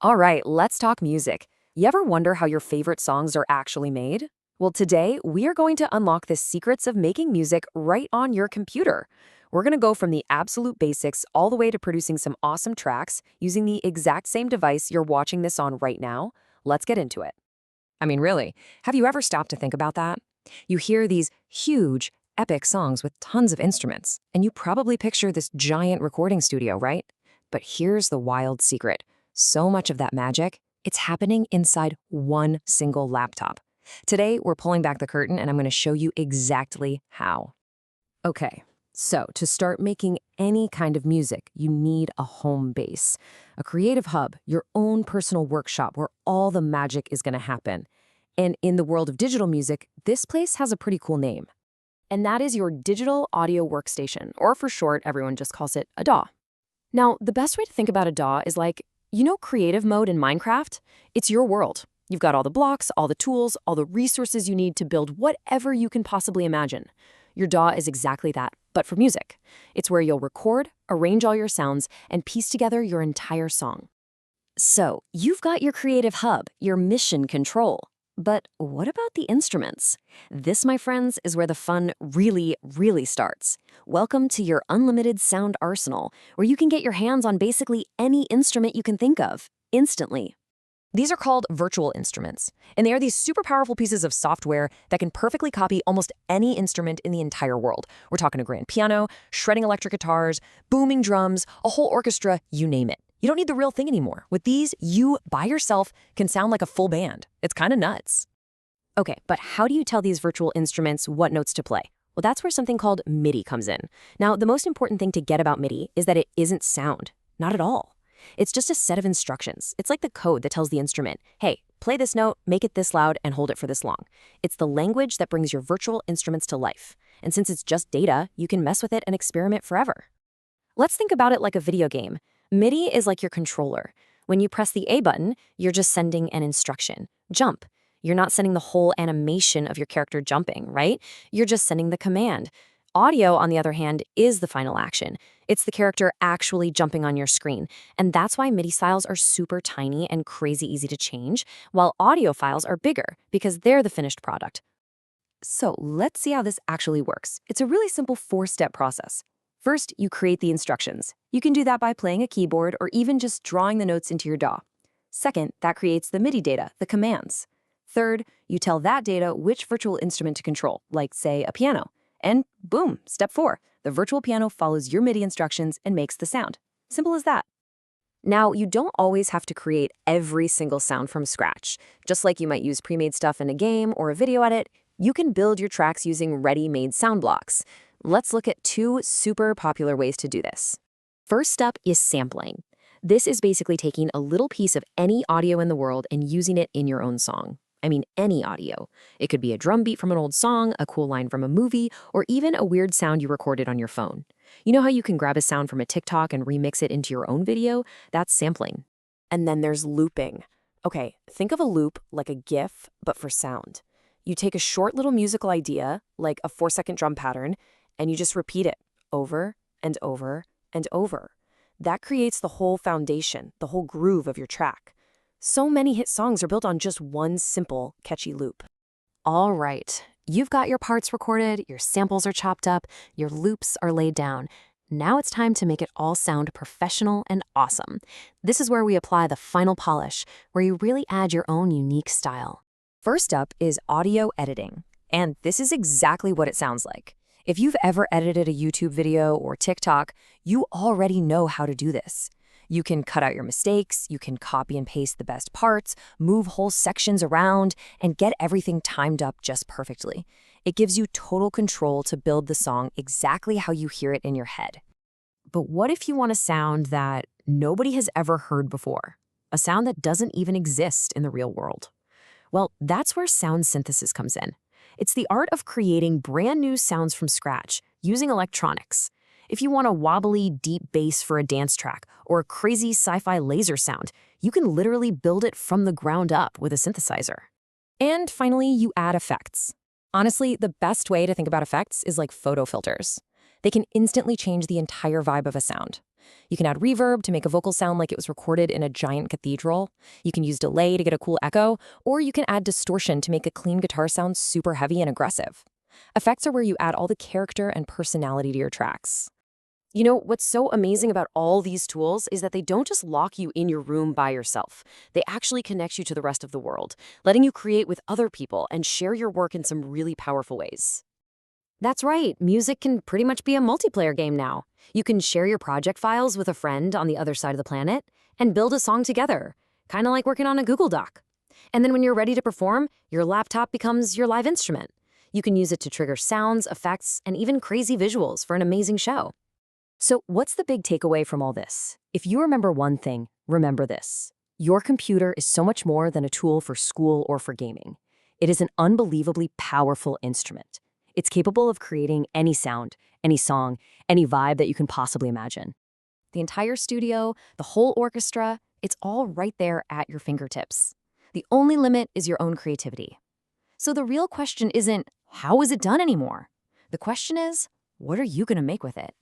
All right, let's talk music. You ever wonder how your favorite songs are actually made? Well, today we are going to unlock the secrets of making music right on your computer. We're going to go from the absolute basics all the way to producing some awesome tracks using the exact same device you're watching this on right now. Let's get into it. I mean, really, have you ever stopped to think about that? You hear these huge, epic songs with tons of instruments, and you probably picture this giant recording studio, right? But here's the wild secret. So much of that magic, it's happening inside one single laptop. Today, we're pulling back the curtain, and I'm going to show you exactly how. Okay, so to start making any kind of music, you need a home base, a creative hub, your own personal workshop where all the magic is going to happen. And in the world of digital music, this place has a pretty cool name. And that is your digital audio workstation, or for short, everyone just calls it a DAW. Now, the best way to think about a DAW is like, creative mode in Minecraft? It's your world. You've got all the blocks, all the tools, all the resources you need to build whatever you can possibly imagine. Your DAW is exactly that, but for music. It's where you'll record, arrange all your sounds, and piece together your entire song. So, you've got your creative hub, your mission control. But what about the instruments? This, my friends, is where the fun really starts. Welcome to your unlimited sound arsenal, where you can get your hands on basically any instrument you can think of, instantly. These are called virtual instruments, and they are these super powerful pieces of software that can perfectly copy almost any instrument in the entire world. We're talking a grand piano, shredding electric guitars, booming drums, a whole orchestra, you name it. You don't need the real thing anymore. With these, you, by yourself, can sound like a full band. It's kind of nuts. Okay, but how do you tell these virtual instruments what notes to play? Well, that's where something called MIDI comes in. Now, the most important thing to get about MIDI is that it isn't sound. Not at all. It's just a set of instructions. It's like the code that tells the instrument, hey, play this note, make it this loud, and hold it for this long. It's the language that brings your virtual instruments to life. And since it's just data, you can mess with it and experiment forever. Let's think about it like a video game. MIDI is like your controller. When you press the A button, you're just sending an instruction. Jump. You're not sending the whole animation of your character jumping, right? You're just sending the command. Audio, on the other hand, is the final action. It's the character actually jumping on your screen. And that's why MIDI files are super tiny and crazy easy to change, while audio files are bigger because they're the finished product. So let's see how this actually works. It's a really simple four-step process. First, you create the instructions. You can do that by playing a keyboard or even just drawing the notes into your DAW. Second, that creates the MIDI data, the commands. Third, you tell that data which virtual instrument to control, like, say, a piano. And boom, step 4, the virtual piano follows your MIDI instructions and makes the sound. Simple as that. Now, you don't always have to create every single sound from scratch. Just like you might use pre-made stuff in a game or a video edit, you can build your tracks using ready-made sound blocks. Let's look at 2 super popular ways to do this. First up is sampling. This is basically taking a little piece of any audio in the world and using it in your own song. I mean, any audio. It could be a drum beat from an old song, a cool line from a movie, or even a weird sound you recorded on your phone. You know how you can grab a sound from a TikTok and remix it into your own video? That's sampling. And then there's looping. Okay, think of a loop like a GIF, but for sound. You take a short little musical idea, like a 4-second drum pattern, and you just repeat it over and over and over. That creates the whole foundation, the whole groove of your track. So many hit songs are built on just one simple, catchy loop. All right, you've got your parts recorded, your samples are chopped up, your loops are laid down. Now it's time to make it all sound professional and awesome. This is where we apply the final polish, where you really add your own unique style. First up is audio editing, and this is exactly what it sounds like. If you've ever edited a YouTube video or TikTok, you already know how to do this. You can cut out your mistakes, you can copy and paste the best parts, move whole sections around, and get everything timed up just perfectly. It gives you total control to build the song exactly how you hear it in your head. But what if you want a sound that nobody has ever heard before? A sound that doesn't even exist in the real world? Well, that's where sound synthesis comes in. It's the art of creating brand new sounds from scratch, using electronics. If you want a wobbly, deep bass for a dance track, or a crazy sci-fi laser sound, you can literally build it from the ground up with a synthesizer. And finally, you add effects. Honestly, the best way to think about effects is like photo filters. They can instantly change the entire vibe of a sound. You can add reverb to make a vocal sound like it was recorded in a giant cathedral. You can use delay to get a cool echo, or you can add distortion to make a clean guitar sound super heavy and aggressive. Effects are where you add all the character and personality to your tracks. You know, what's so amazing about all these tools is that they don't just lock you in your room by yourself. They actually connect you to the rest of the world, letting you create with other people and share your work in some really powerful ways. That's right, music can pretty much be a multiplayer game now. You can share your project files with a friend on the other side of the planet and build a song together, kind of like working on a Google Doc. And then when you're ready to perform, your laptop becomes your live instrument. You can use it to trigger sounds, effects, and even crazy visuals for an amazing show. So what's the big takeaway from all this? If you remember one thing, remember this. Your computer is so much more than a tool for school or for gaming. It is an unbelievably powerful instrument. It's capable of creating any sound, any song, any vibe that you can possibly imagine. The entire studio, the whole orchestra, it's all right there at your fingertips. The only limit is your own creativity. So the real question isn't, how is it done anymore? The question is, what are you going to make with it?